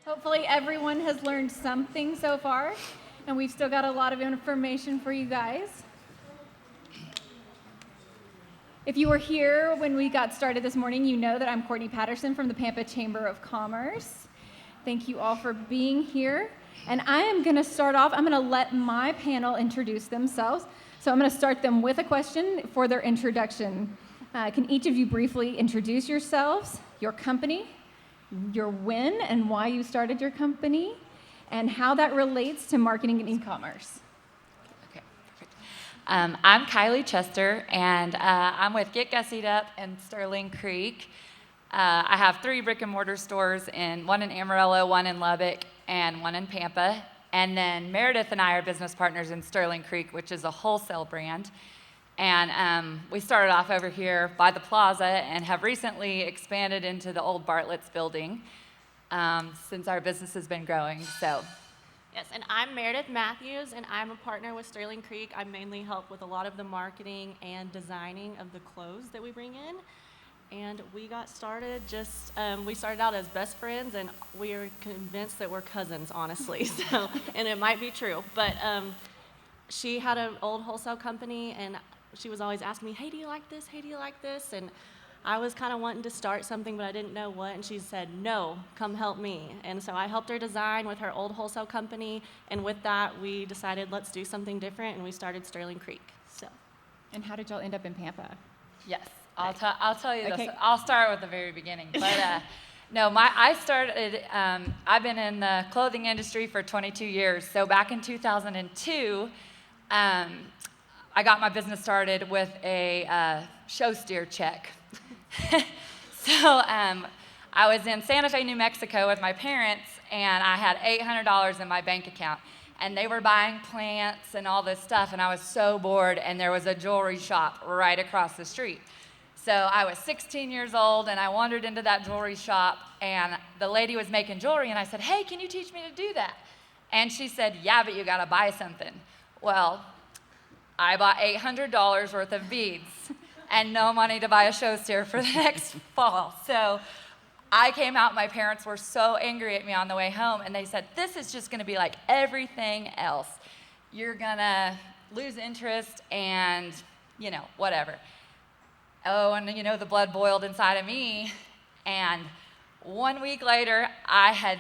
Hopefully everyone has learned something so far, and we've still got a lot of information for you guys. If you were here when we got started this morning, you know that I'm Cortnie Patterson from the Pampa Chamber of Commerce. Thank you all for being here. And I am going to start off, I'm going to let my panel introduce themselves. So I'm going to start them with a question for their introduction. Can each of you briefly introduce yourselves, your company, your when and why you started your company, and how that relates to marketing and e-commerce? Okay, perfect. I'm Kylee Chester, and I'm with Get Gussied Up in Sterling Creek. I have 3 brick-and-mortar stores, one in Amarillo, one in Lubbock, and one in Pampa. And then Meredith and I are business partners in Sterling Creek, which is a wholesale brand. And we started off over here by the plaza and have recently expanded into the old Bartlett's building since our business has been growing. So, yes, and I'm Meredith Matthews, and I'm a partner with Sterling Creek. I mainly help with a lot of the marketing and designing of the clothes that we bring in. And we got started we started out as best friends, and we are convinced that we're cousins, honestly. So, and it might be true, but she had an old wholesale company, and she was always asking me, hey, do you like this? Hey, do you like this? And I was kind of wanting to start something, but I didn't know what, and she said, no, come help me. And so I helped her design with her old wholesale company, and with that, we decided let's do something different, and we started Sterling Creek. So. And how did y'all end up in Pampa? yes, I'll tell you Okay. this. I'll start with the very beginning. But I've been in the clothing industry for 22 years. So back in 2002, I got my business started with a show steer check. So I was in Santa Fe, New Mexico with my parents, and I had $800 in my bank account. And they were buying plants and all this stuff, and I was so bored, and there was a jewelry shop right across the street. So I was 16 years old, and I wandered into that jewelry shop, and the lady was making jewelry, and I said, hey, can you teach me to do that? And she said, yeah, but you gotta buy something. Well, I bought $800 worth of beads and no money to buy a show steer for the next fall. So I came out, my parents were so angry at me on the way home, and they said, this is just gonna be like everything else. You're gonna lose interest and, whatever. Oh, and the blood boiled inside of me, and 1 week later, I had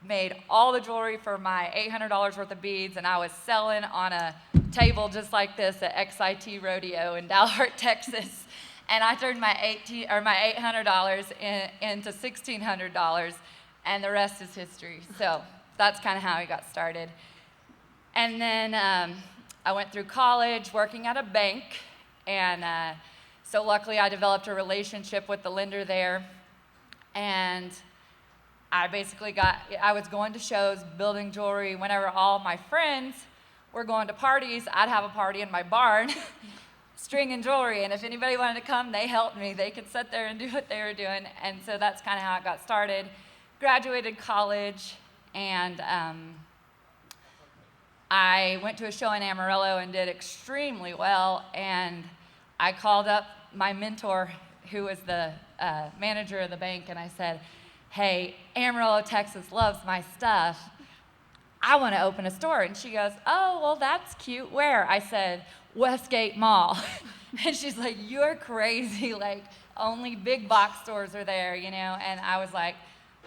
made all the jewelry for my $800 worth of beads, and I was selling on a table just like this at XIT Rodeo in Dalhart, Texas. And I turned my $800 into $1,600, and the rest is history. So that's kind of how I got started. And then I went through college working at a bank, and so luckily I developed a relationship with the lender there, and I was going to shows, building jewelry. Whenever all my friends were going to parties, I'd have a party in my barn, stringing jewelry, and if anybody wanted to come, they helped me. They could sit there and do what they were doing, and so that's kind of how it got started. Graduated college, and I went to a show in Amarillo and did extremely well, and I called up my mentor, who was the manager of the bank, and I said, hey, Amarillo, Texas loves my stuff. I want to open a store. And she goes, oh, well, that's cute. Where? I said, Westgate Mall. And she's like, you're crazy. Like, only big box stores are there, And I was like,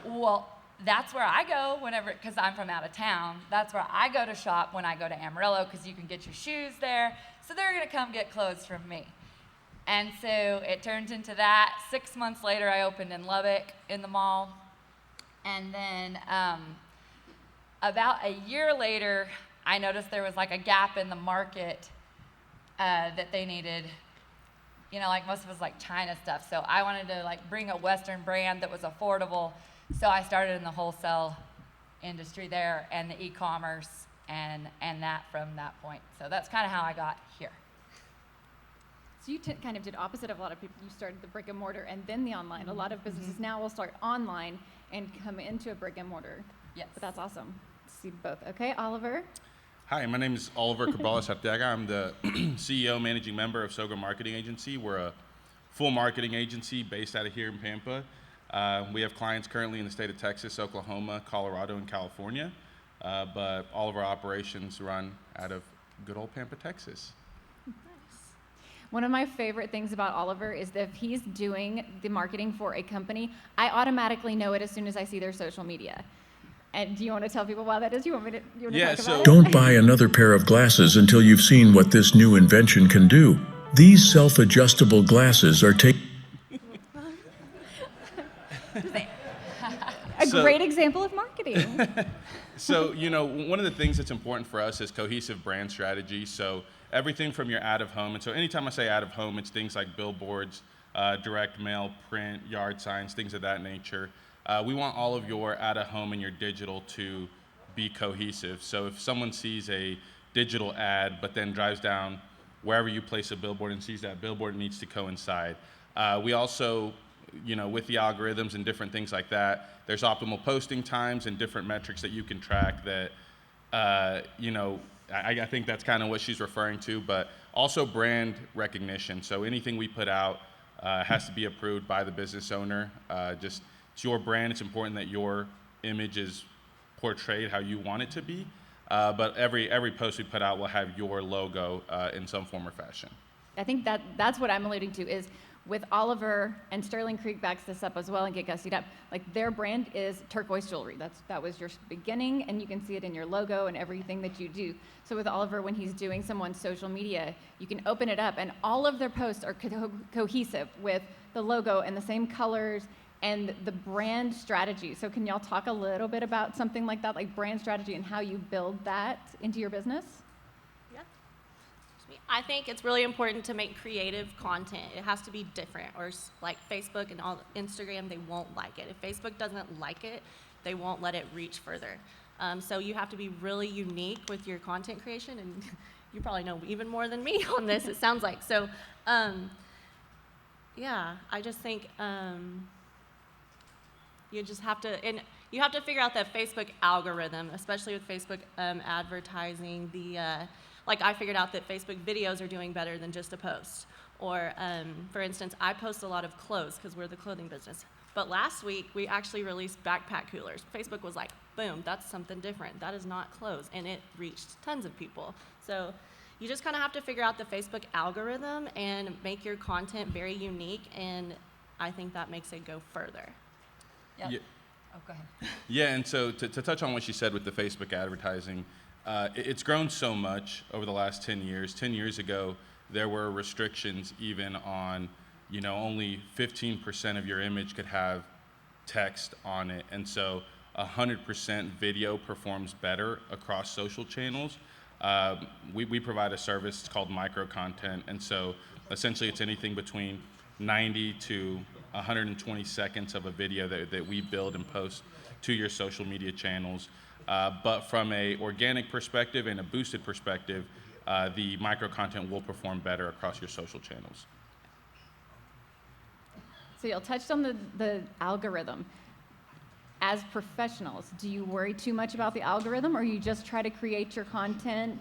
well, that's where I go because I'm from out of town. That's where I go to shop when I go to Amarillo, because you can get your shoes there. So they're going to come get clothes from me. And so it turned into that. 6 months later, I opened in Lubbock in the mall. And then about a year later, I noticed there was like a gap in the market that they needed. Like most of us like China stuff. So I wanted to like bring a Western brand that was affordable. So I started in the wholesale industry there and the e-commerce and that from that point. So that's kind of how I got here. So you kind of did opposite of a lot of people. You started the brick and mortar and then the online. A lot of businesses now will start online and come into a brick and mortar. Yes. But that's awesome to see both. Okay, Oliver? Hi, my name is Oliver Cabrales-Arteaga. I'm the CEO, managing member of SoGro Marketing Agency. We're a full marketing agency based out of here in Pampa. We have clients currently in the state of Texas, Oklahoma, Colorado, and California, but all of our operations run out of good old Pampa, Texas. One of my favorite things about Oliver is that if he's doing the marketing for a company, I automatically know it as soon as I see their social media. And do you want to tell people why that is? You want to talk about it? Don't buy another pair of glasses until you've seen what this new invention can do. These self-adjustable glasses are Great example of marketing. So, one of the things that's important for us is cohesive brand strategy. So everything from your out of home, and so anytime I say out of home, it's things like billboards, direct mail, print, yard signs, things of that nature. We want all of your out of home and your digital to be cohesive. So if someone sees a digital ad but then drives down wherever you place a billboard and sees that billboard, it needs to coincide. We also, with the algorithms and different things like that, there's optimal posting times and different metrics that you can track that, I think that's kind of what she's referring to, but also brand recognition. So anything we put out has to be approved by the business owner. It's your brand. It's important that your image is portrayed how you want it to be. But every post we put out will have your logo in some form or fashion. I think that's what I'm alluding to is with Oliver, and Sterling Kreek backs this up as well and get gussied up, like their brand is turquoise jewelry. That was your beginning, and you can see it in your logo and everything that you do. So with Oliver, when he's doing someone's social media, you can open it up, and all of their posts are cohesive with the logo and the same colors and the brand strategy. So can y'all talk a little bit about something like that, like brand strategy and how you build that into your business? Yeah. I think it's really important to make creative content. It has to be different, or like Facebook and Instagram, they won't like it. If Facebook doesn't like it, they won't let it reach further. So you have to be really unique with your content creation, and you probably know even more than me on this, it sounds like. So, yeah, I just think you just have to, and you have to figure out that Facebook algorithm, especially with Facebook advertising. Like I figured out that Facebook videos are doing better than just a post. Or, for instance, I post a lot of clothes because we're the clothing business. But last week, we actually released backpack coolers. Facebook was like, boom, that's something different. That is not clothes. And it reached tons of people. So you just kind of have to figure out the Facebook algorithm and make your content very unique. And I think that makes it go further. Yep. Yeah. Oh, go ahead. Yeah, and so to touch on what she said with the Facebook advertising, it's grown so much over the last 10 years. 10 years ago, there were restrictions even on, only 15% of your image could have text on it. And so 100% video performs better across social channels. We provide a service called micro content. And so essentially it's anything between 90 to 120 seconds of a video that we build and post to your social media channels. But from a organic perspective and a boosted perspective, the micro content will perform better across your social channels. So y'all touched on the algorithm. As professionals, do you worry too much about the algorithm, or you just try to create your content?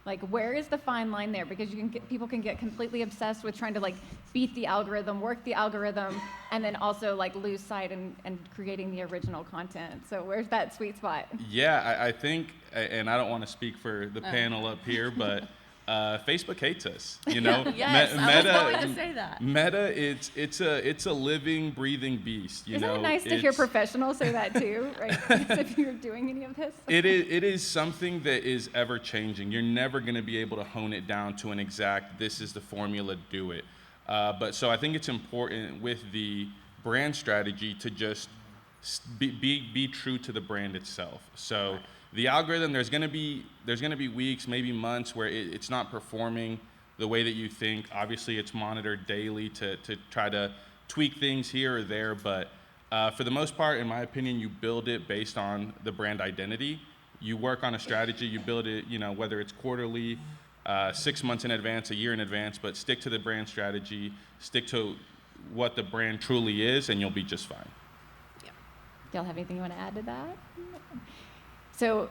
Like, where is the fine line there? Because people can get completely obsessed with trying to beat the algorithm, work the algorithm, and then also lose sight and creating the original content. So where's that sweet spot? Yeah, I think, and I don't want to speak for the panel up here, but Facebook hates us. Yes, I was going to say that. Meta, it's a living, breathing beast. Isn't it nice to hear professionals say that too, right? If you're doing any of this. It is something that is ever changing. You're never going to be able to hone it down to an exact, this is the formula, do it. But so I think it's important with the brand strategy to just be true to the brand itself. So. Right. The algorithm, there's going to be weeks, maybe months where it's not performing the way that you think. Obviously, it's monitored daily to try to tweak things here or there. But for the most part, in my opinion, you build it based on the brand identity. You work on a strategy. You build it, whether it's quarterly, 6 months in advance, a year in advance. But stick to the brand strategy. Stick to what the brand truly is, and you'll be just fine. Yeah. Y'all have anything you want to add to that? So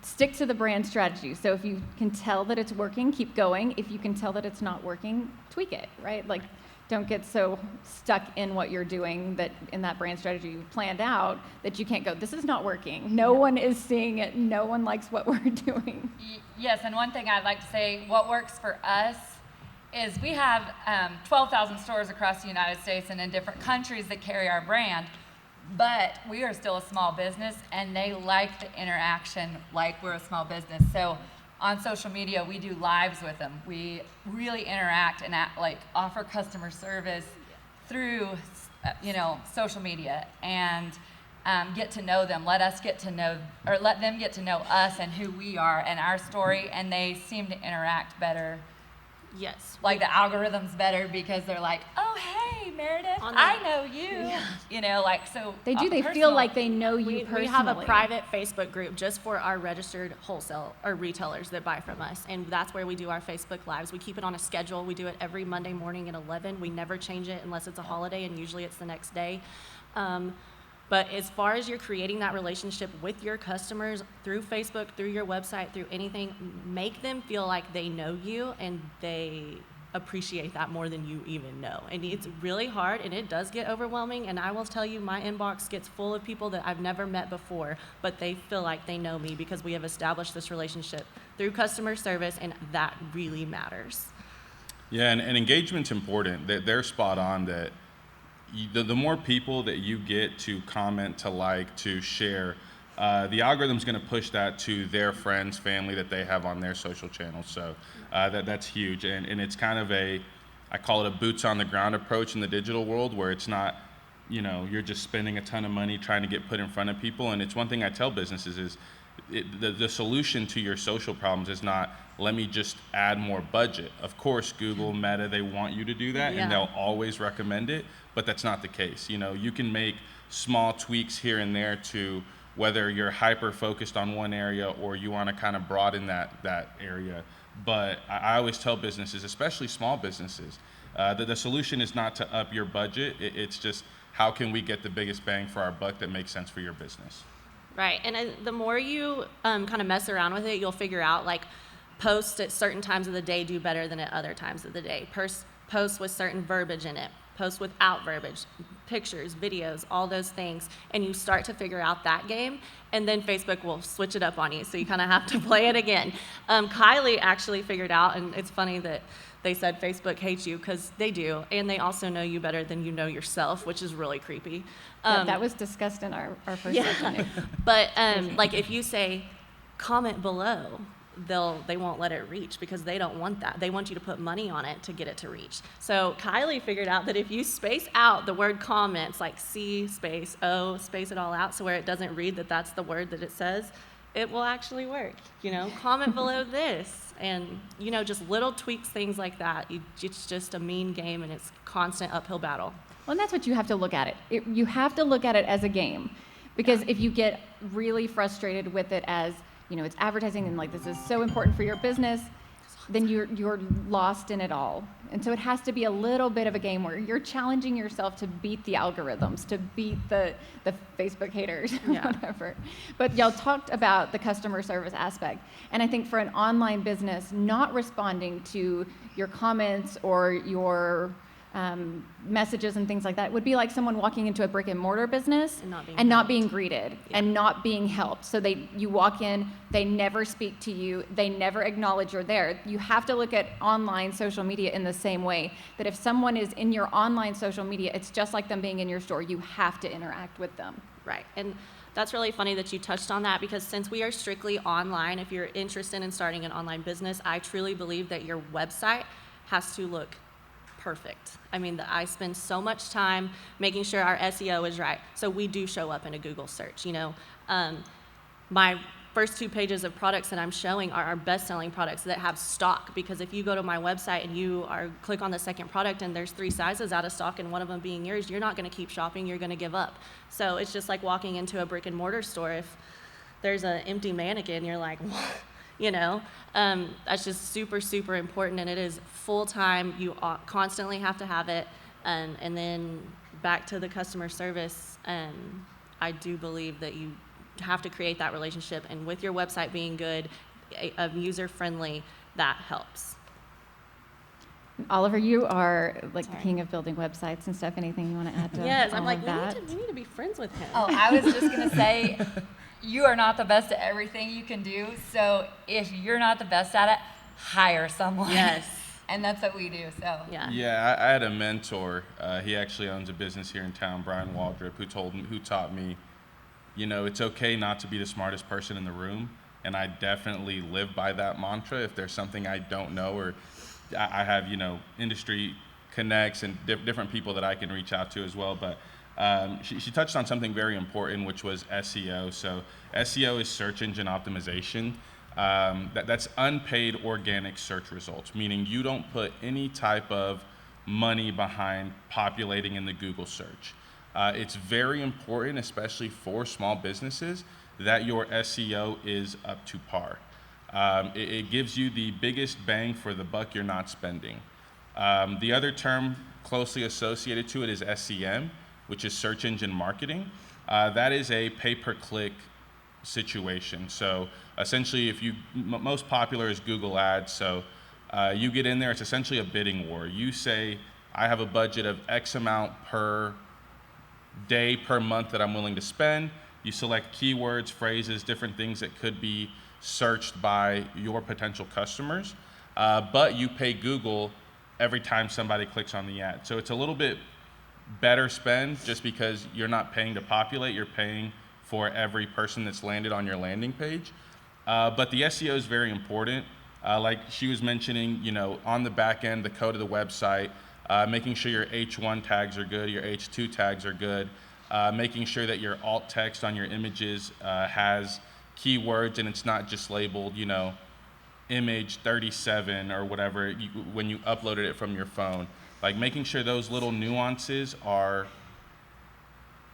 stick to the brand strategy. So if you can tell that it's working, keep going. If you can tell that it's not working, tweak it, right? Don't get so stuck in what you're doing that in that brand strategy you've planned out that you can't go, this is not working. No one is seeing it. No one likes what we're doing. Yes, and one thing I'd like to say, what works for us is we have 12,000 stores across the United States and in different countries that carry our brand, but we are still a small business and they like the interaction like we're a small business. So on social media, we do lives with them. We really interact and offer customer service through, social media and get to know them. Let them get to know us and who we are and our story, and they seem to interact better. Yes. Like the algorithms better because they're like, oh, hey, Meredith, I know you. Yeah. So. They do. They feel like they know you personally. We have a private Facebook group just for our registered wholesale or retailers that buy from us, and that's where we do our Facebook Lives. We keep it on a schedule. We do it every Monday morning at 11. We never change it unless it's a holiday, and usually it's the next day. But as far as you're creating that relationship with your customers through Facebook, through your website, through anything, make them feel like they know you and they appreciate that more than you even know. And it's really hard and it does get overwhelming. And I will tell you, my inbox gets full of people that I've never met before, but they feel like they know me because we have established this relationship through customer service, and that really matters. Yeah, and engagement's important. They're spot on that. The more people that you get to comment, to like, to share, the algorithm's going to push that to their friends, family that they have on their social channels. So that's huge. And it's kind of I call it a boots on the ground approach in the digital world, where it's not, you're just spending a ton of money trying to get put in front of people. And it's one thing I tell businesses is the solution to your social problems is not, let me just add more budget. Of course, Google, Meta, they want you to do that, and they'll always recommend it, but that's not the case. You can make small tweaks here and there to whether you're hyper-focused on one area or you want to kind of broaden that area. But I always tell businesses, especially small businesses, that the solution is not to up your budget. It's just, how can we get the biggest bang for our buck that makes sense for your business? Right, and the more you kind of mess around with it, you'll figure out, posts at certain times of the day do better than at other times of the day. Posts with certain verbiage in it, posts without verbiage, pictures, videos, all those things, and you start to figure out that game, and then Facebook will switch it up on you, so you kind of have to play it again. Kylee actually figured out, and it's funny that they said Facebook hates you, because they do, and they also know you better than you know yourself, which is really creepy. That was discussed in our first session. But if you say, comment below, they won't let it reach because they don't want that. They want you to put money on it to get it to reach. So Kylee figured out that if you space out the word comments, like C space O, space it all out, so where it doesn't read that that's the word that it says, it will actually work. Comment below this, and just little tweaks, things like that. It's just a mean game, and it's constant uphill battle. Well, and that's what you have to look at it. You have to look at it as a game, because if you get really frustrated with it as it's advertising and this is so important for your business, then you're lost in it all. And so it has to be a little bit of a game where you're challenging yourself to beat the algorithms, to beat the Facebook haters, whatever. But y'all talked about the customer service aspect. And I think for an online business, not responding to your comments or your messages and things like that would be like someone walking into a brick and mortar business and not being greeted and not being helped. So you walk in, they never speak to you, they never acknowledge you're there. You have to look at online social media in the same way, that if someone is in your online social media, it's just like them being in your store. You have to interact with them. Right. And that's really funny that you touched on that, because since we are strictly online, if you're interested in starting an online business, I truly believe that your website has to look perfect. I spend so much time making sure our SEO is right, so we do show up in a Google search. My first 2 pages of products that I'm showing are our best-selling products that have stock, because if you go to my website and you click on the second product and there's 3 sizes out of stock and one of them being yours, you're not going to keep shopping, you're going to give up. So it's just like walking into a brick and mortar store. If there's an empty mannequin, you're like, what? That's just super, super important, and it is full-time. You constantly have to have it. And then back to the customer service, I do believe that you have to create that relationship, and with your website being good, user-friendly, that helps. Oliver, you are like the Sorry. king of building websites and stuff. Anything you want to add to Yes, all I'm like, of we that? need to be friends with him. Oh, I was just going to say, you are not the best at everything you can do. So if you're not the best at it, hire someone. Yes. And that's what we do. So Yeah. Yeah, I had a mentor. He actually owns a business here in town, Brian Waldrop, who taught me, it's okay not to be the smartest person in the room. And I definitely live by that mantra. If there's something I don't know, or I have, industry connects and different people that I can reach out to as well. But she touched on something very important, which was SEO. So SEO is search engine optimization. That's unpaid organic search results, meaning you don't put any type of money behind populating in the Google search. It's very important, especially for small businesses, that your SEO is up to par. It gives you the biggest bang for the buck you're not spending. The other term closely associated to it is SEM, which is search engine marketing. That is a pay-per-click situation. So essentially, most popular is Google Ads. So you get in there, it's essentially a bidding war. You say, I have a budget of X amount per day, per month that I'm willing to spend. You select keywords, phrases, different things that could be searched by your potential customers, but you pay Google every time somebody clicks on the ad. So it's a little bit better spend just because you're not paying to populate, you're paying for every person that's landed on your landing page. But the SEO is very important. Like she was mentioning, on the back end, the code of the website, making sure your H1 tags are good, your H2 tags are good, making sure that your alt text on your images has keywords and it's not just labeled, image 37 or whatever when you uploaded it from your phone. Like making sure those little nuances are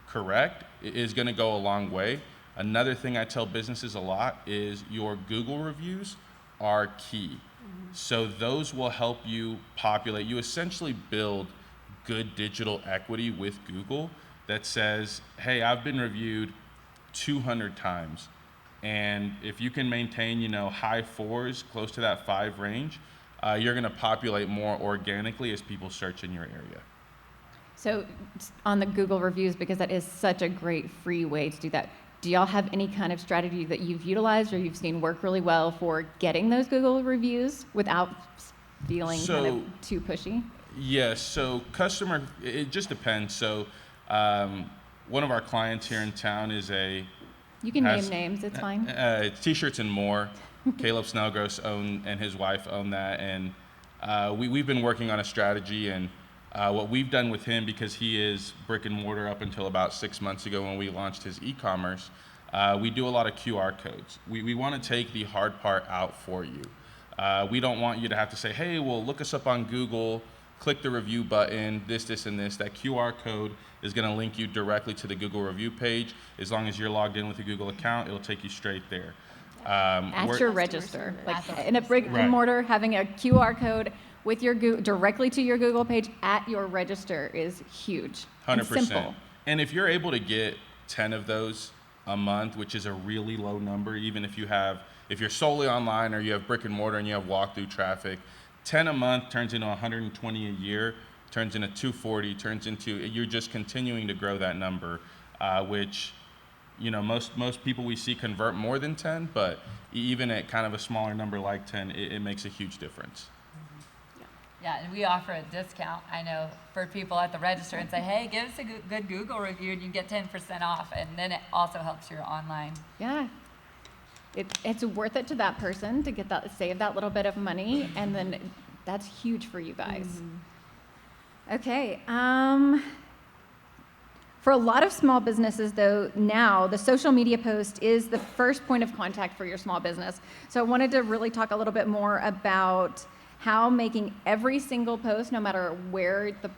correct is going to go a long way. Another thing I tell businesses a lot is your Google reviews are key. So those will help you populate. You essentially build good digital equity with Google that says, hey, I've been reviewed 200 times. And if you can maintain, high 4s, close to that 5 range, you're going to populate more organically as people search in your area. So on the Google reviews, because that is such a great free way to do that, do y'all have any kind of strategy that you've utilized or you've seen work really well for getting those Google reviews without feeling kind of too pushy? Yes, so it just depends. So one of our clients here in town is You can name names, it's fine. It's T-Shirts and More. Caleb Snellgross and his wife own that, and we've been working on a strategy, and what we've done with him, because he is brick and mortar up until about 6 months ago when we launched his e-commerce, we do a lot of QR codes. We want to take the hard part out for you. We don't want you to have to say, hey, well, look us up on Google, click the review button, this, and this. That QR code is going to link you directly to the Google review page. As long as you're logged in with a Google account, it'll take you straight there. At your register, like At in a brick and mortar, having a QR code with your directly to your Google page at your register is huge. 100%. And simple. And if you're able to get 10 of those a month, which is a really low number, even if you're solely online or you have brick and mortar and you have walkthrough traffic, 10 a month turns into 120 a year, turns into 240, you're just continuing to grow that number, which, most people we see convert more than 10, but even at kind of a smaller number like 10, it makes a huge difference. yeah, and we offer a discount, I know, for people at the register and say, hey, give us a good Google review and you get 10% off. And then it also helps your online. Yeah. It's worth it to that person to save that little bit of money, and then that's huge for you guys. Okay. For a lot of small businesses, though, now the social media post is the first point of contact for your small business. So I wanted to really talk a little bit more about how making every single post, no matter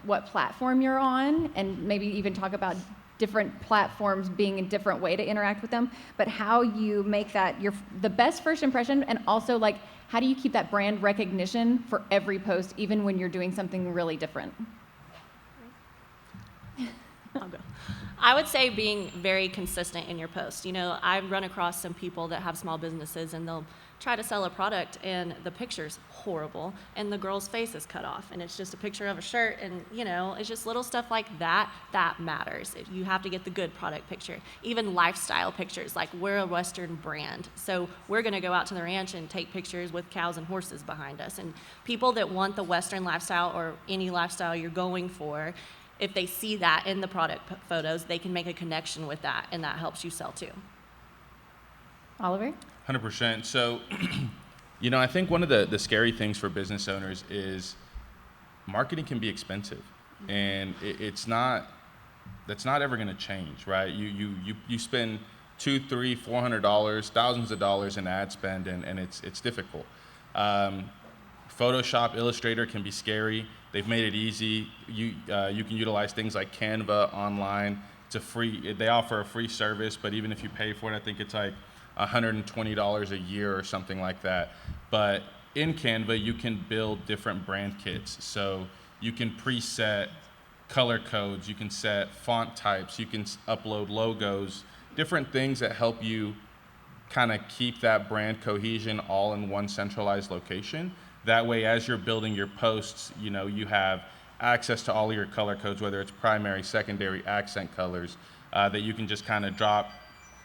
what platform you're on, and maybe even talk about different platforms being a different way to interact with them, but how you make that the best first impression, and also like how do you keep that brand recognition for every post, even when you're doing something really different? I'll go. I would say being very consistent in your posts. You know, I've run across some people that have small businesses and they'll try to sell a product and the picture's horrible and the girl's face is cut off and it's just a picture of a shirt and, you know, it's just little stuff like that that matters. You have to get the good product picture. Even lifestyle pictures, like we're a Western brand, so we're going to go out to the ranch and take pictures with cows and horses behind us. And people that want the Western lifestyle or any lifestyle you're going for, if they see that in the product photos, they can make a connection with that, and that helps you sell too. Oliver? 100%. So, you know, I think one of the scary things for business owners is marketing can be expensive, and that's not ever going to change, right? You spend $200, $300, $400, thousands of dollars in ad spend, and it's difficult. Photoshop, Illustrator can be scary. They've made it easy. You can utilize things like Canva online. They offer a free service, but even if you pay for it, I think it's like $120 a year or something like that. But in Canva, you can build different brand kits. So you can preset color codes, you can set font types, you can upload logos, different things that help you kind of keep that brand cohesion all in one centralized location. That way, as you're building your posts, you know, you have access to all of your color codes, whether it's primary, secondary, accent colors, that you can just kind of drop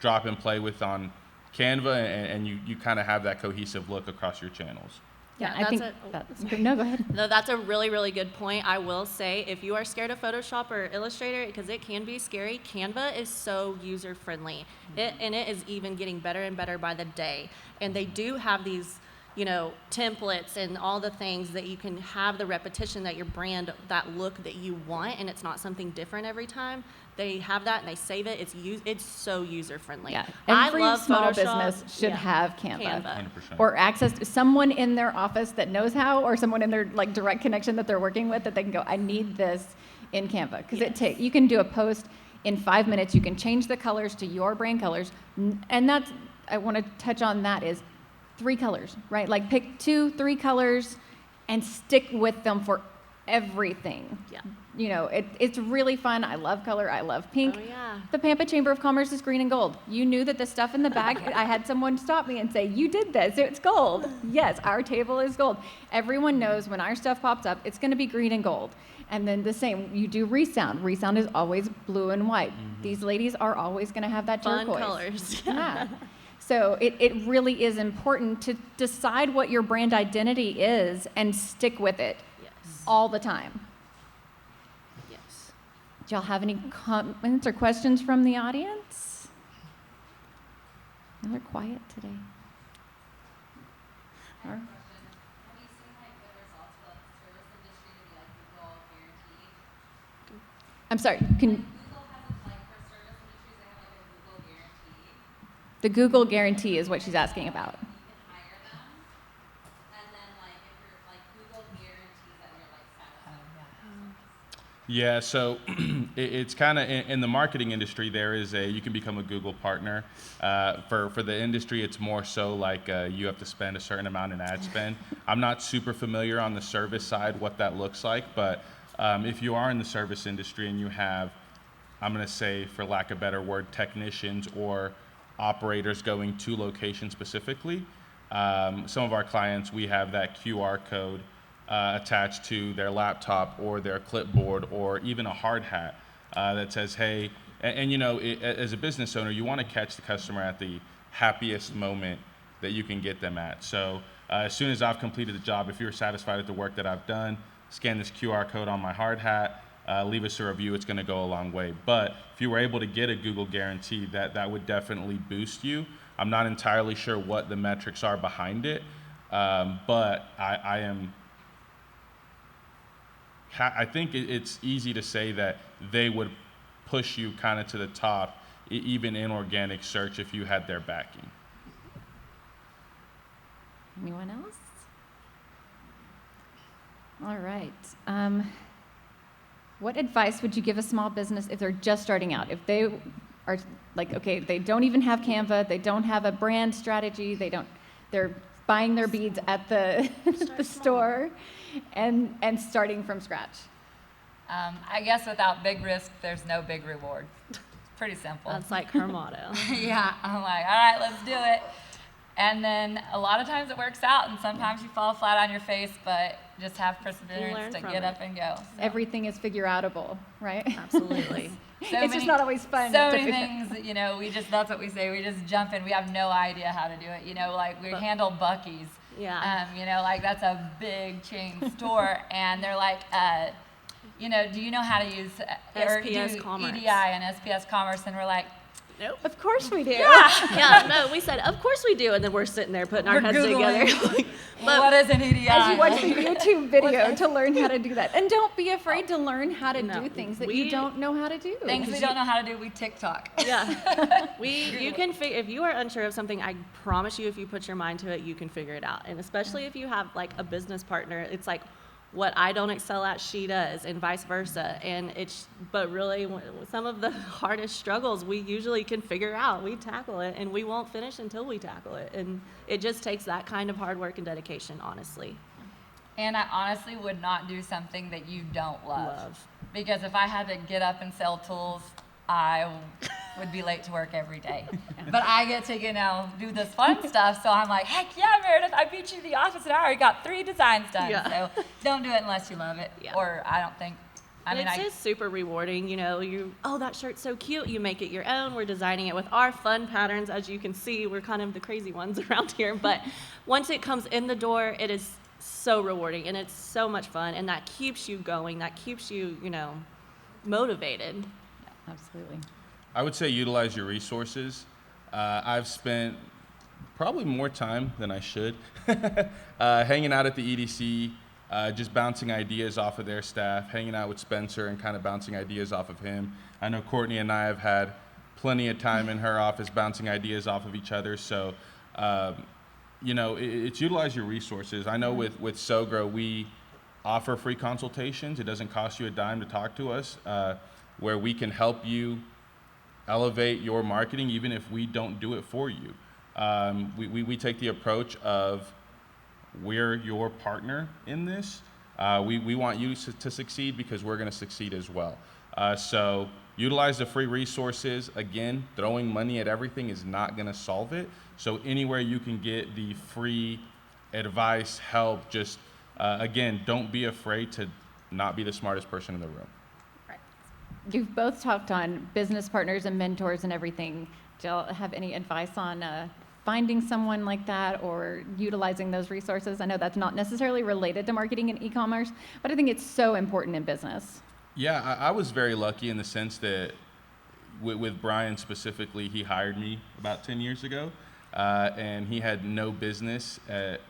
and play with on Canva, and you kind of have that cohesive look across your channels. Yeah, I think that's good. No, go ahead. No, that's a really, really good point. I will say, if you are scared of Photoshop or Illustrator, because it can be scary, Canva is so user-friendly. And it is even getting better and better by the day. And they do have these, you know, templates and all the things that you can have the repetition that your brand, that look that you want, and it's not something different every time. They have that and they save it. It's so user friendly. Yeah, I every love small Photoshop. business should have Canva. 100%. Or access to someone in their office that knows how, or someone in their like direct connection that they're working with that they can go, I need this in Canva. Because you can do a post in 5 minutes. You can change the colors to your brand colors. And I want to touch on that is 3 colors, right? Like pick 2, 3 colors and stick with them for everything. Yeah. You know, it's really fun. I love color. I love pink. Oh, yeah. The Pampa Chamber of Commerce is green and gold. You knew that the stuff in the bag, I had someone stop me and say, you did this, it's gold. Yes, our table is gold. Everyone knows when our stuff pops up, it's gonna be green and gold. And then the same, you do resound. Resound is always blue and white. These ladies are always gonna have that Fun turquoise. colors. Yeah. So it really is important to decide what your brand identity is and stick with it Yes. all the time. Yes. Do y'all have any comments or questions from the audience? They're quiet today. All right. I'm sorry, the Google guarantee is what she's asking about. Yeah, so it's kind of in the marketing industry. You can become a Google partner. For the industry, it's more so like you have to spend a certain amount in ad spend. I'm not super familiar on the service side what that looks like, but if you are in the service industry and you have, I'm going to say, for lack of a better word, technicians or operators going to locations specifically, some of our clients, we have that QR code attached to their laptop or their clipboard or even a hard hat that says, hey, and you know, as a business owner, you want to catch the customer at the happiest moment that you can get them at. So as soon as I've completed the job, if you're satisfied with the work that I've done, scan this QR code on my hard hat, leave us a review, it's going to go a long way. But if you were able to get a Google guarantee, that would definitely boost you. I'm not entirely sure what the metrics are behind it, but I think it's easy to say that they would push you kind of to the top, even in organic search, if you had their backing. Anyone else? All right. What advice would you give a small business if they're just starting out? If they are like, okay, they don't even have Canva, they don't have a brand strategy, they're buying their beads at the store and starting from scratch. I guess without big risk, there's no big reward. Pretty simple. That's like her motto. Yeah, I'm like, all right, let's do it. And then a lot of times it works out, and sometimes you fall flat on your face, but just have perseverance to get up and go. So. Everything is figure-outable, right? Absolutely. It's just not always fun. So to many figure- things, you know, that's what we say. We just jump in. We have no idea how to do it. You know, like we handle Buc-ee's. Yeah. You know, like that's a big chain store, and they're like, you know, do you know how to use SPS do Commerce. EDI and SPS Commerce? And we're like, Nope. Of course we do. Yeah, no, we said, of course we do. And then we're sitting there putting our heads Googling. together. What is an EDI? As you watch the YouTube video to learn how to do that. And don't be afraid to learn how to No, do things that we- you don't know how to do. Things we don't know how to do, we TikTok. Yeah. You can figure, if you are unsure of something, I promise you, if you put your mind to it, you can figure it out. And especially if you have like a business partner, it's like, what I don't excel at, she does, and vice versa. But really, some of the hardest struggles we usually can figure out. We tackle it, and we won't finish until we tackle it. And it just takes that kind of hard work and dedication, honestly. And I honestly would not do something that you don't love. Love. Because if I had to get up and sell tools, I would be late to work every day. But I get to, you know, do this fun stuff. So I'm like, heck yeah, Meredith, I beat you to the office and I already got 3 designs done. Yeah. So don't do it unless you love it. Yeah. Or I don't think, It's super rewarding, you know, oh, that shirt's so cute, you make it your own, we're designing it with our fun patterns, as you can see, we're kind of the crazy ones around here, but once it comes in the door, it is so rewarding, and it's so much fun, and that keeps you going, that keeps you, you know, motivated. Absolutely. I would say utilize your resources. I've spent probably more time than I should hanging out at the EDC, just bouncing ideas off of their staff, hanging out with Spencer and kind of bouncing ideas off of him. I know Cortnie and I have had plenty of time in her office bouncing ideas off of each other. So, you know, it's utilize your resources. I know with SoGro, we offer free consultations. It doesn't cost you a dime to talk to us, where we can help you elevate your marketing, even if we don't do it for you. We take the approach of we're your partner in this. We want you to succeed because we're going to succeed as well. So utilize the free resources. Again, throwing money at everything is not going to solve it. So anywhere you can get the free advice, help, just again, don't be afraid to not be the smartest person in the room. You've both talked on business partners and mentors and everything. Do y'all have any advice on finding someone like that or utilizing those resources? I know that's not necessarily related to marketing and e-commerce, but I think it's so important in business. Yeah, I was very lucky in the sense that with Brian specifically, he hired me about 10 years ago, and he had no business at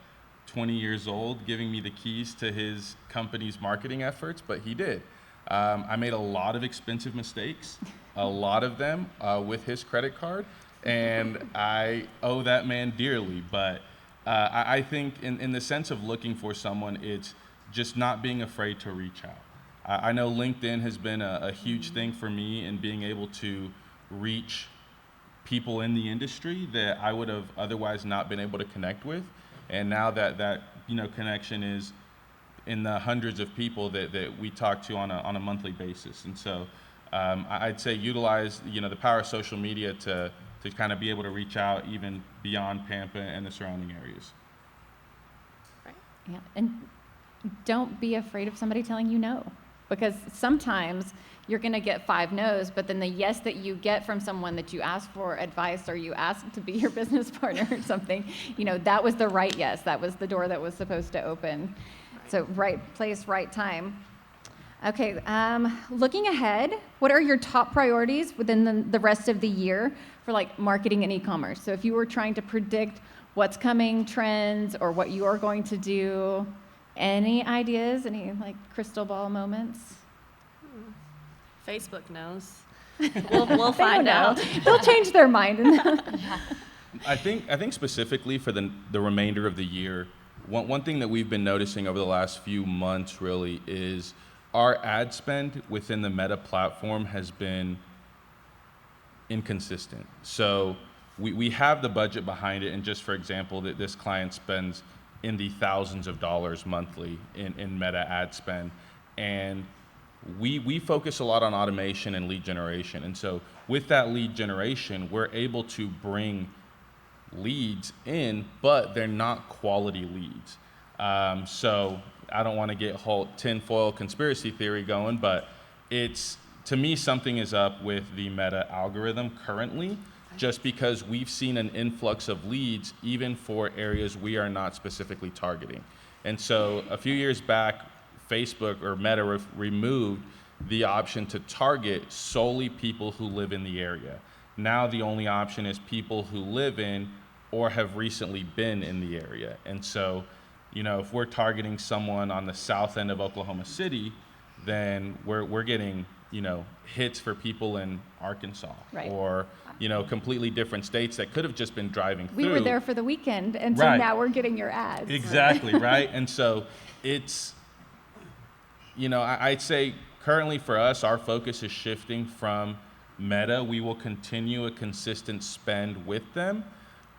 20 years old giving me the keys to his company's marketing efforts, but he did. I made a lot of expensive mistakes, a lot of them with his credit card, and I owe that man dearly. But I think in the sense of looking for someone, it's just not being afraid to reach out. I know LinkedIn has been a huge thing for me in being able to reach people in the industry that I would have otherwise not been able to connect with. And now that you know, connection is in the hundreds of people that we talk to on a monthly basis. And so I'd say utilize, you know, the power of social media to kind of be able to reach out even beyond Pampa and the surrounding areas. Yeah, and don't be afraid of somebody telling you no, because sometimes you're going to get 5 no's, but then the yes that you get from someone that you ask for advice or you ask to be your business partner or something, you know, that was the right yes. That was the door that was supposed to open. So right place, right time. Okay, looking ahead, what are your top priorities within the rest of the year for like marketing and e-commerce? So if you were trying to predict what's coming, trends, or what you are going to do, any ideas, any like crystal ball moments? Facebook knows. We'll find out. They'll change their mind. I think specifically for the remainder of the year, one thing that we've been noticing over the last few months really is our ad spend within the Meta platform has been inconsistent. So we have the budget behind it, and just for example, that this client spends in the thousands of dollars monthly in Meta ad spend, and we focus a lot on automation and lead generation. And so with that lead generation, we're able to bring leads in, but they're not quality leads. So I don't want to get whole tinfoil conspiracy theory going, but to me, something is up with the Meta algorithm currently, just because we've seen an influx of leads even for areas we are not specifically targeting. And so a few years back, Facebook or Meta removed the option to target solely people who live in the area. Now the only option is people who live in or have recently been in the area. And so, if we're targeting someone on the south end of Oklahoma City, then we're getting, hits for people in Arkansas, Right. or, completely different states that could have just been driving through. We were there for the weekend, and so Right. now we're getting your ads. Exactly, right? And so it's, I'd say currently for us, our focus is shifting from Meta. We will continue a consistent spend with them,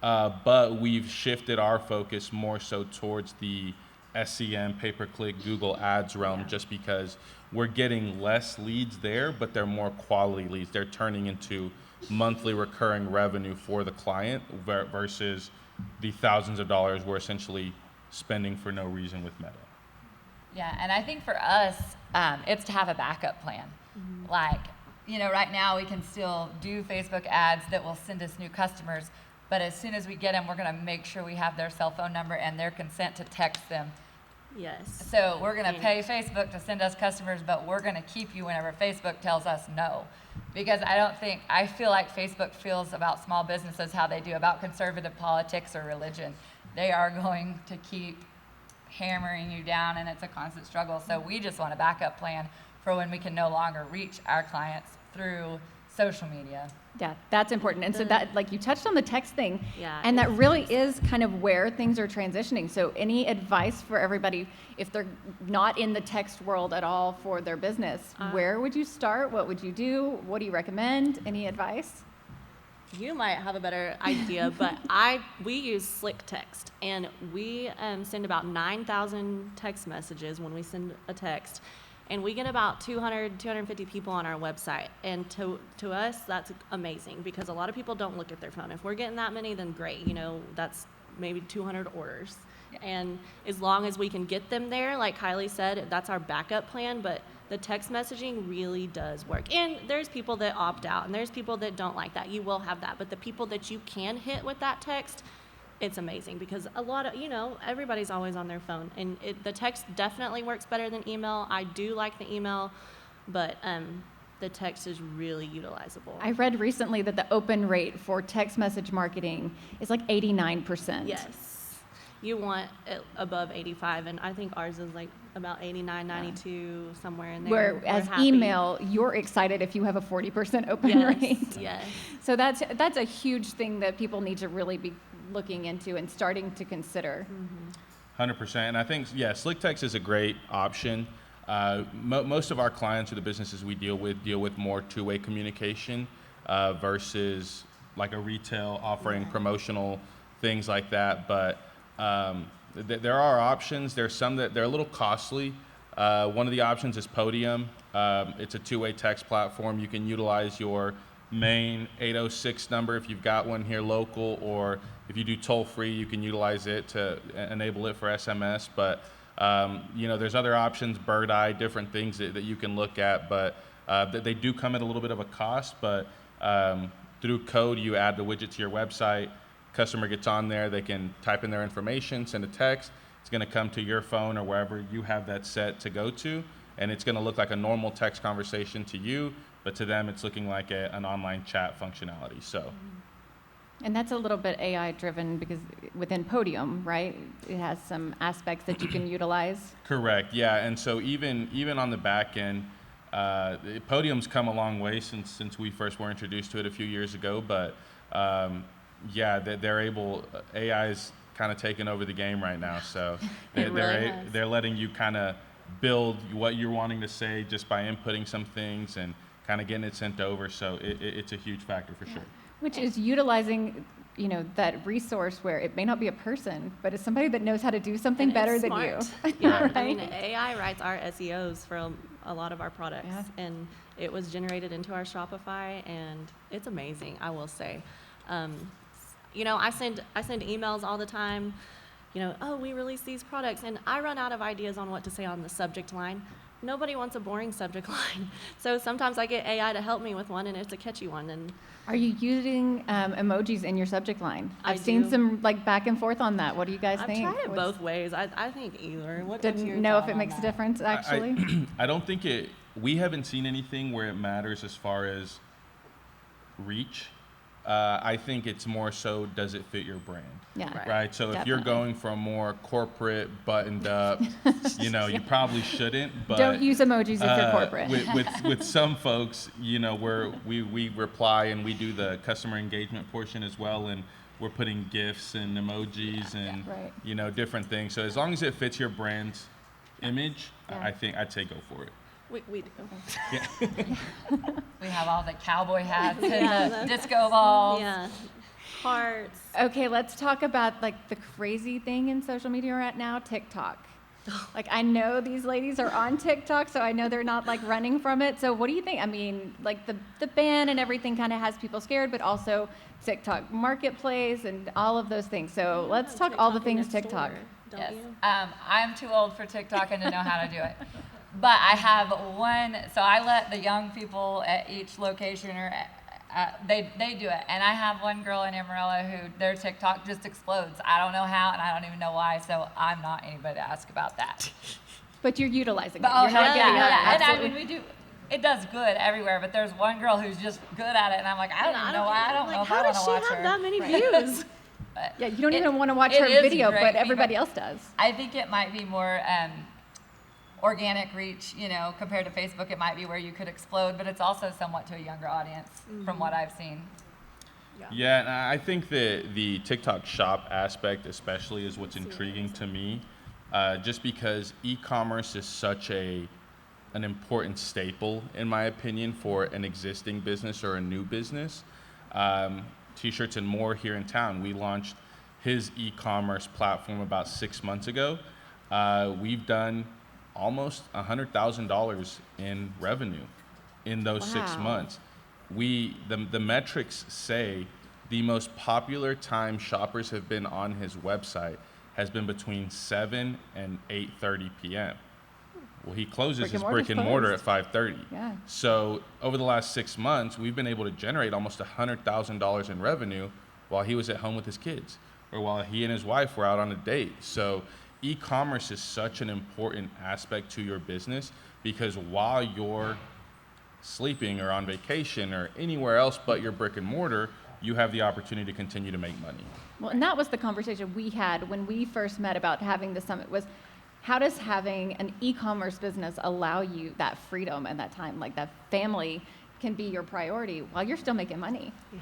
but we've shifted our focus more so towards the SEM, pay-per-click, Google Ads realm, just because we're getting less leads there, but they're more quality leads. They're turning into monthly recurring revenue for the client versus the thousands of dollars we're essentially spending for no reason with Meta. Yeah, and I think for us, it's to have a backup plan. Like, right now we can still do Facebook ads that will send us new customers, but as soon as we get them, we're going to make sure we have their cell phone number and their consent to text them. Yes. So we're going to pay Facebook to send us customers, but we're going to keep you whenever Facebook tells us no. Because I feel like Facebook feels about small businesses how they do about conservative politics or religion. They are going to keep hammering you down, and it's a constant struggle. So we just want a backup plan for when we can no longer reach our clients through social media. Yeah, that's important. And so that, like, you touched on the text thing, Yeah, and that really is kind of where things are transitioning. So any advice for everybody, if they're not in the text world at all for their business, where would you start? What would you do? What do you recommend? Any advice? You might have a better idea, but we use Slick Text, and we send about 9,000 text messages when we send a text, and we get about 250 people on our website. And to us, that's amazing, because a lot of people don't look at their phone. If we're getting that many, then great. That's maybe 200 orders. And as long as we can get them there, like Kylee said, that's our backup plan. But the text messaging really does work. And there's people that opt out, and there's people that don't like that. You will have that. But the people that you can hit with that text, it's amazing, because a lot of, everybody's always on their phone. And the text definitely works better than email. I do like the email, but the text is really utilizable. I read recently that the open rate for text message marketing is like 89%. Yes. You want it above 85, and I think ours is like about 89, 92, somewhere in there. Whereas We're happy. email, you're excited if you have a 40% open Yes, rate. yes. So that's a huge thing that people need to really be looking into and starting to consider. 100%. And I think, Slick Text is a great option. Most of our clients or the businesses we deal with more two-way communication versus like a retail offering promotional things like that. But there are options. There's some that they're a little costly. One of the options is Podium. It's a two-way text platform. You can utilize your main 806 number if you've got one here local, or if you do toll-free, you can utilize it to enable it for SMS. But there's other options, Bird Eye, different things that you can look at. But they do come at a little bit of a cost. But through code, you add the widget to your website. Customer gets on there, they can type in their information, send a text. It's going to come to your phone or wherever you have that set to go to, and it's going to look like a normal text conversation to you, but to them it's looking like an online chat functionality. So, And that's a little bit AI driven, because within Podium, right, it has some aspects that you can utilize. Correct, yeah. And so even on the back end, Podium's come a long way since we first were introduced to it a few years ago, but they're able. AI's kind of taking over the game right now, so they're letting you kind of build what you're wanting to say just by inputting some things and kind of getting it sent over. So it's a huge factor for sure. Which is utilizing, that resource where it may not be a person, but it's somebody that knows how to do something And better it's than smart. you. Yeah, Right? I mean, AI writes our SEOs for a lot of our products. Yeah. And it was generated into our Shopify, and it's amazing, I will say. You know, I send emails all the time, you know, oh, we released these products, and I run out of ideas on what to say on the subject line. Nobody wants a boring subject line. So sometimes I get AI to help me with one, and it's a catchy one. And Are you using emojis in your subject line? I I've seen do. some like back and forth on that. What do you guys I've think? tried it both ways. I think either. What's your Didn't know if thought it on makes a that? difference, actually. I don't think we haven't seen anything where it matters as far as reach. I think it's more so, does it fit your brand? Yeah. Right. So if you're Definitely. going from more corporate, buttoned up, you know, you probably shouldn't. But Don't use emojis if you're corporate. with some folks, you know, we reply and we do the customer engagement portion as well, and we're putting GIFs and emojis and Right. you know, different things. So as long as it fits your brand's image, Yeah. I think I'd say go for it. We do. We have all the cowboy hats and Yeah, the disco balls. Yeah. Hearts. Okay, let's talk about like the crazy thing in social media right now, TikTok. Like I know these ladies are on TikTok, so I know they're not like running from it. So what do you think? I mean, like the ban and everything kind of has people scared, but also TikTok marketplace and all of those things. So let's talk all the TikTok in things the TikTok. store, don't Yes. you? I'm too old for TikTok and to know how to do it. But I have one, so I let the young people at each location they do it. And I have one girl in Amarillo who their TikTok just explodes. I don't know how, and I don't even know why, so I'm not anybody to ask about that. But you're utilizing it. But, oh, You're not yeah, giving up. yeah. And I Absolutely. mean, it does good everywhere, but there's one girl who's just good at it, and I'm like, I don't even know why. I don't know if I how want does to she watch have her. that many views? But Yeah, you don't it- even want to watch it her is video, great but everybody because else does. I think it might be more organic reach, you know, compared to Facebook. It might be where you could explode, but it's also somewhat to a younger audience from what I've seen. Yeah, and I think that the TikTok shop aspect especially is what's intriguing to me, just because e-commerce is such an important staple, in my opinion, for an existing business or a new business. T-shirts and more here in town. We launched his e-commerce platform about 6 months ago. We've done almost $100,000 in revenue in those 6 Wow. months. The metrics say the most popular time shoppers have been on his website has been between 7 and 8:30 p.m. Well, he closes Brick and his mortar's brick and mortar at closed. 5:30. Yeah. So over the last 6 months, we've been able to generate almost $100,000 in revenue while he was at home with his kids, or while he and his wife were out on a date. So e-commerce is such an important aspect to your business, because while you're sleeping or on vacation or anywhere else but your brick and mortar, you have the opportunity to continue to make money. Well, and that was the conversation we had when we first met about having the summit, was how does having an e-commerce business allow you that freedom and that time, like that family can be your priority while you're still making money? Yeah.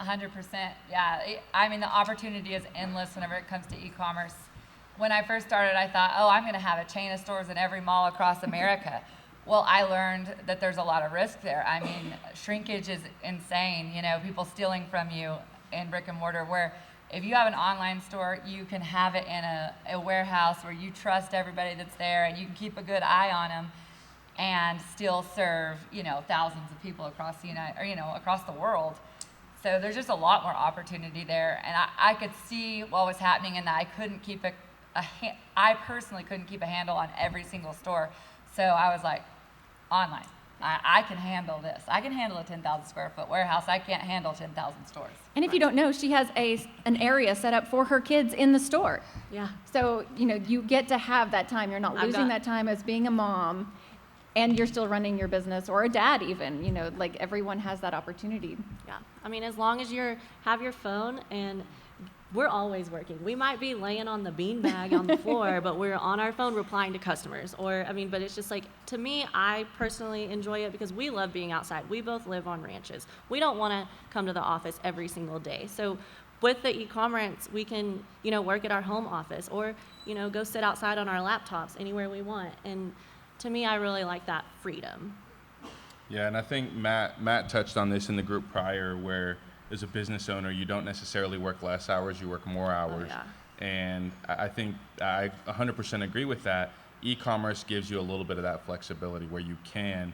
100%. Yeah. I mean, the opportunity is endless whenever it comes to e-commerce. When I first started, I thought, oh, I'm going to have a chain of stores in every mall across America. Well, I learned that there's a lot of risk there. I mean, shrinkage is insane. You know, people stealing from you in brick and mortar, where if you have an online store, you can have it in a warehouse where you trust everybody that's there, and you can keep a good eye on them and still serve, you know, thousands of people across the across the world. So there's just a lot more opportunity there. And I could see what was happening, and that I couldn't keep I personally couldn't keep a handle on every single store. So I was like, online. I can handle this. I can handle a 10,000 square foot warehouse. I can't handle 10,000 stores. And if you don't know, she has an area set up for her kids in the store. Yeah. So, you know, you get to have that time. You're not I've losing got- that time as being a mom, and you're still running your business, or a dad even, you know, like everyone has that opportunity. Yeah. I mean, as long as have your phone, and we're always working. We might be laying on the beanbag on the floor, but we're on our phone replying to customers. But it's just like, to me, I personally enjoy it because we love being outside. We both live on ranches. We don't want to come to the office every single day. So with the e-commerce, we can, you know, work at our home office, or, you know, go sit outside on our laptops anywhere we want. And to me, I really like that freedom. Yeah, and I think Matt touched on this in the group prior, where as a business owner, you don't necessarily work less hours, you work more hours. yeah. And I think I 100% agree with that. e-commerce gives you a little bit of that flexibility where you can,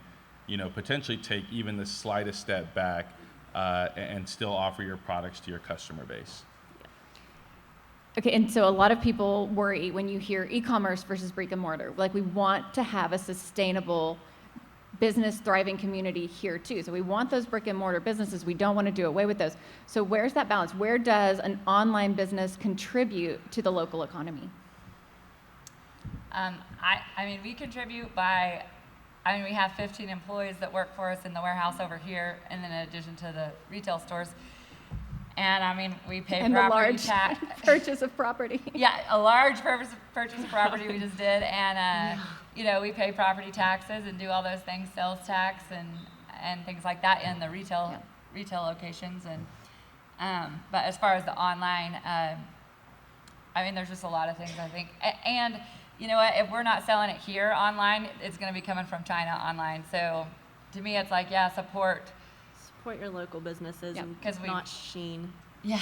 potentially take even the slightest step back and still offer your products to your customer base. Okay, and so a lot of people worry when you hear e-commerce versus brick and mortar. Like, we want to have a sustainable business thriving community here too. So we want those brick and mortar businesses. We don't want to do away with those. So where's that balance? Where does an online business contribute to the local economy? We contribute by, we have 15 employees that work for us in the warehouse over here, and then in addition to the retail stores. And we pay and property the large tax. purchase of property. Yeah, a large purchase of property we just did, and we pay property taxes and do all those things, sales tax and things like that in the retail locations. And but as far as the online, there's just a lot of things I think. And you know what? If we're not selling it here online, it's going to be coming from China online. So to me, it's like, yeah, support your local businesses and 'cause we- not Sheen. Yeah.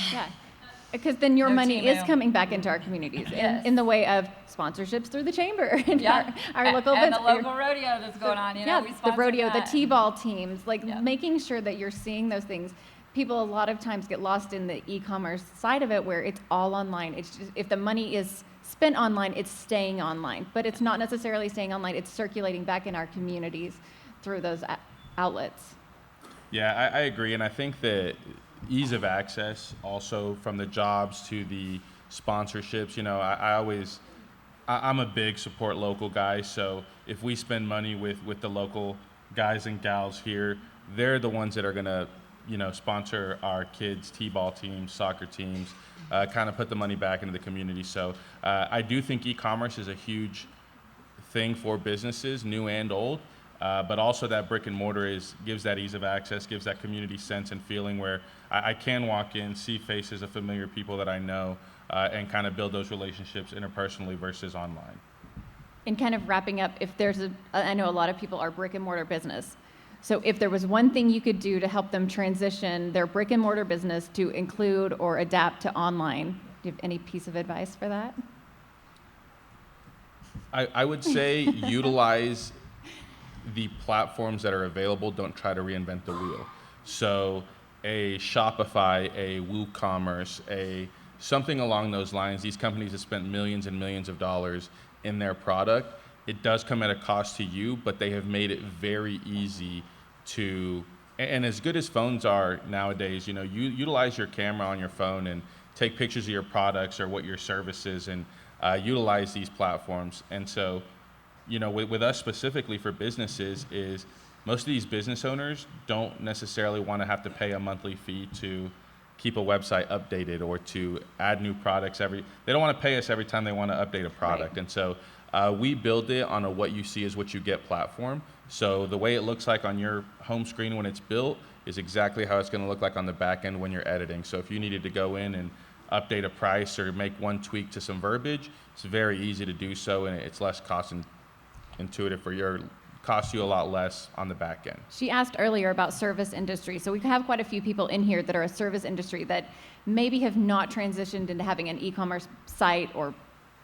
Because then your No money is Temu. coming back into our communities Yes. in the way of sponsorships through the chamber and Yeah. our local and the business. local rodeo that's going on. We the sponsor rodeo, that. the t-ball teams, Yeah. making sure that you're seeing those things. People a lot of times get lost in the e-commerce side of it where it's all online. It's just, if the money is spent online, it's staying online. But it's not necessarily staying online. It's circulating back in our communities through those outlets. Yeah, I agree, and I think that ease of access, also from the jobs to the sponsorships. I'm a big support local guy. So if we spend money with the local guys and gals here, they're the ones that are gonna, sponsor our kids' t-ball teams, soccer teams, kind of put the money back into the community. So I do think e-commerce is a huge thing for businesses, new and old. But also that brick and mortar gives that ease of access, gives that community sense and feeling where I can walk in, see faces of familiar people that I know, and kind of build those relationships interpersonally versus online. And kind of wrapping up, I know a lot of people are brick and mortar business. So if there was one thing you could do to help them transition their brick and mortar business to include or adapt to online, do you have any piece of advice for that? I would say utilize the platforms that are available. Don't try to reinvent the wheel. So a Shopify, a WooCommerce, something along those lines. These companies have spent millions and millions of dollars in their product. It does come at a cost to you, but they have made it very easy to, and as good as phones are nowadays, you utilize your camera on your phone and take pictures of your products or what your service is, and utilize these platforms. And so, with us specifically for businesses, is most of these business owners don't necessarily want to have to pay a monthly fee to keep a website updated or to add new products they don't want to pay us every time they want to update a product. Right. And so we build it on a what you see is what you get platform. So the way it looks like on your home screen when it's built is exactly how it's going to look like on the back end when you're editing. So if you needed to go in and update a price or make one tweak to some verbiage, it's very easy to do so, and it's less intuitive costs you a lot less on the back end. She asked earlier about service industry. So we have quite a few people in here that are a service industry that maybe have not transitioned into having an e-commerce site or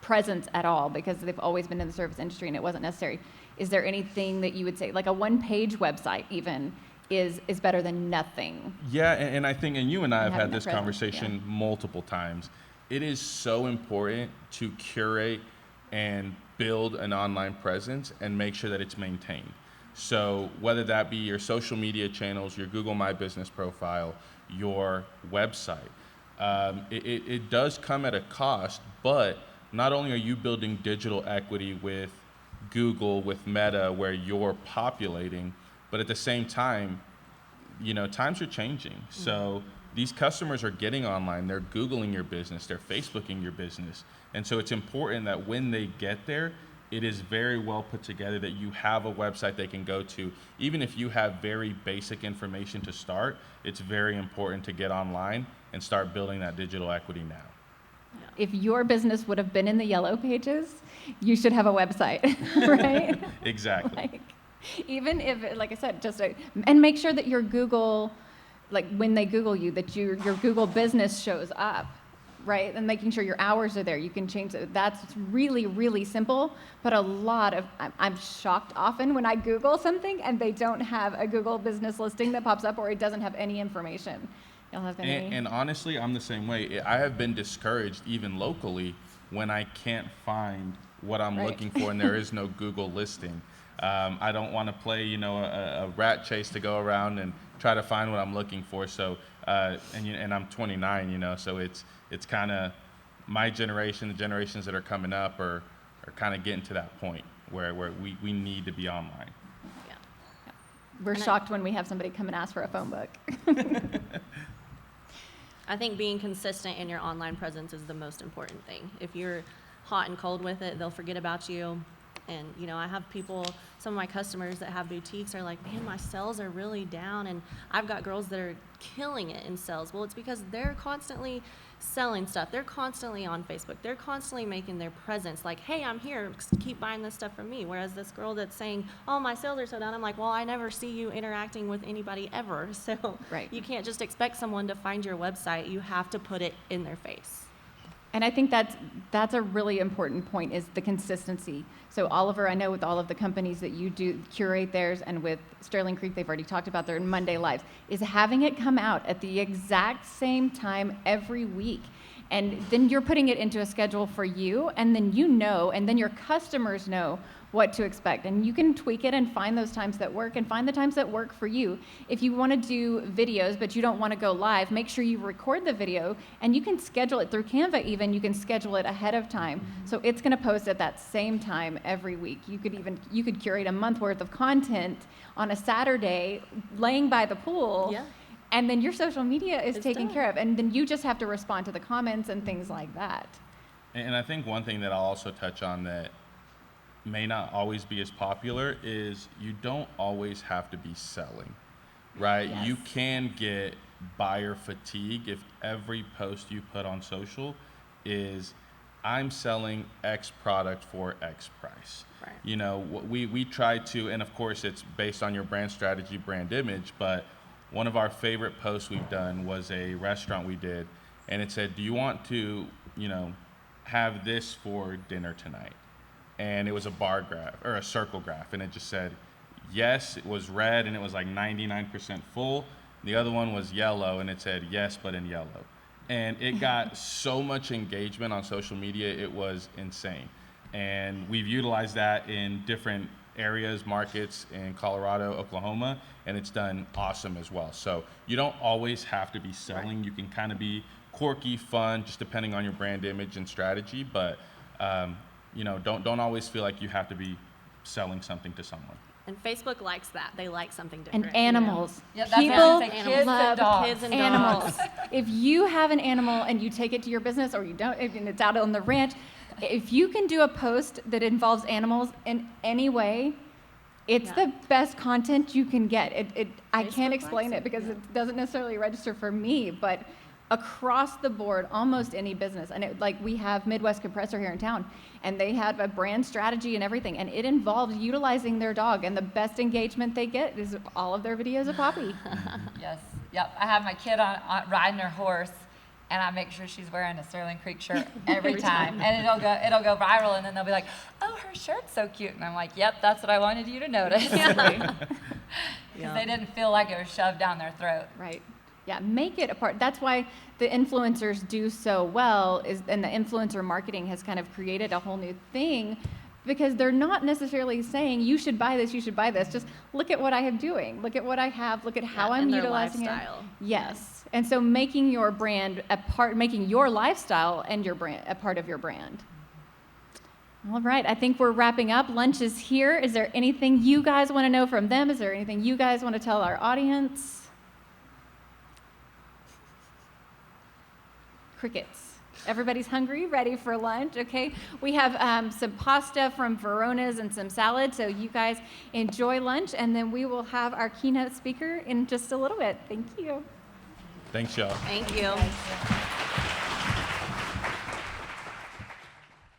presence at all because they've always been in the service industry and it wasn't necessary. Is there anything that you would say, like a one-page website even, is better than nothing? Yeah, and I think, and you and I have having had that this presence, conversation multiple times. It is so important to curate and build an online presence and make sure that it's maintained. So whether that be your social media channels, your Google My Business profile, your website, it does come at a cost, but not only are you building digital equity with Google, with Meta, where you're populating, but at the same time, times are changing. So these customers are getting online, they're Googling your business, they're Facebooking your business. And so it's important that when they get there, it is very well put together, that you have a website they can go to. Even if you have very basic information to start, it's very important to get online and start building that digital equity now. If your business would have been in the yellow pages, you should have a website, right? Exactly. Even if, like I said, and make sure that your Google, when they Google you, that your Google business shows up. right? And making sure your hours are there. You can change it. That's really, really simple, but I'm shocked often when I Google something and they don't have a Google business listing that pops up, or it doesn't have any information. Y'all have any? And honestly, I'm the same way. I have been discouraged even locally when I can't find what I'm looking for and there is no Google listing. I don't want to play, a rat chase to go around and try to find what I'm looking for. So, and I'm 29, so it's kind of my generation, the generations that are coming up are kind of getting to that point where we need to be online. Yeah. We're shocked when we have somebody come and ask for a phone book. I think being consistent in your online presence is the most important thing. If you're hot and cold with it, they'll forget about you. And, I have some of my customers that have boutiques are like, man, my sales are really down. And I've got girls that are killing it in sales. Well, it's because they're constantly selling stuff. They're constantly on Facebook. They're constantly making their presence like, hey, I'm here. Keep buying this stuff from me. Whereas this girl that's saying, oh, my sales are so down. I'm like, well, I never see you interacting with anybody ever. So you can't just expect someone to find your website. You have to put it in their face. And I think that's a really important point, is the consistency. So Oliver, I know with all of the companies that you do curate theirs, and with Sterling Kreek, they've already talked about their Monday Lives, is having it come out at the exact same time every week. And then you're putting it into a schedule for you, and then and then your customers know what to expect. And you can tweak it and find those times that work, and find the times that work for you. If you want to do videos, but you don't want to go live, make sure you record the video, and you can schedule it through Canva even. You can schedule it ahead of time. So it's going to post at that same time every week. You could curate a month worth of content on a Saturday laying by the pool. Yeah. And then your social media is taken done. care of. And then you just have to respond to the comments and things like that. And I think one thing that I'll also touch on that may not always be as popular is you don't always have to be selling, right? Yes. You can get buyer fatigue if every post you put on social is, I'm selling X product for X price. Right. We try to, and of course it's based on your brand strategy, brand image, but one of our favorite posts we've done was a restaurant we did, and it said, do you want to, have this for dinner tonight? And it was a bar graph, or a circle graph, and it just said, yes, it was red, and it was like 99% full. The other one was yellow, and it said, yes, but in yellow. And it got so much engagement on social media, it was insane. And we've utilized that in different areas, markets in Colorado, Oklahoma, and it's done awesome as well. So you don't always have to be selling. You can kind of be quirky, fun, just depending on your brand image and strategy, but don't always feel like you have to be selling something to someone. And Facebook likes that. They like something different. And animals. Yeah, that's what I People was saying, kids and love dogs. Kids and animals. dogs. If you have an animal and you take it to your business, or you don't, if it's out on the ranch, if you can do a post that involves animals in any way, it's the best content you can get. I can't explain it because it doesn't necessarily register for me, but across the board, almost any business. And we have Midwest Compressor here in town, and they have a brand strategy and everything, and it involves utilizing their dog, and the best engagement they get is all of their videos of Poppy. Yes. Yep. I have my kid on riding her horse, and I make sure she's wearing a Sterling Kreek shirt every time. And it'll go viral, and then they'll be like, oh, her shirt's so cute. And I'm like, yep, that's what I wanted you to notice. Because they didn't feel like it was shoved down their throat. Right. Yeah, make it a part. That's why the influencers do so well, and the influencer marketing has kind of created a whole new thing, because they're not necessarily saying you should buy this, you should buy this. Just look at what I am doing. Look at what I have. Look at how I'm utilizing it. Yes. And so making your brand making your lifestyle and your brand a part of your brand. All right, I think we're wrapping up. Lunch is here. Is there anything you guys want to know from them? Is there anything you guys want to tell our audience? Crickets. Everybody's hungry, ready for lunch, okay? We have some pasta from Verona's and some salad, so you guys enjoy lunch, and then we will have our keynote speaker in just a little bit. Thank you. Thanks, y'all. Thank you.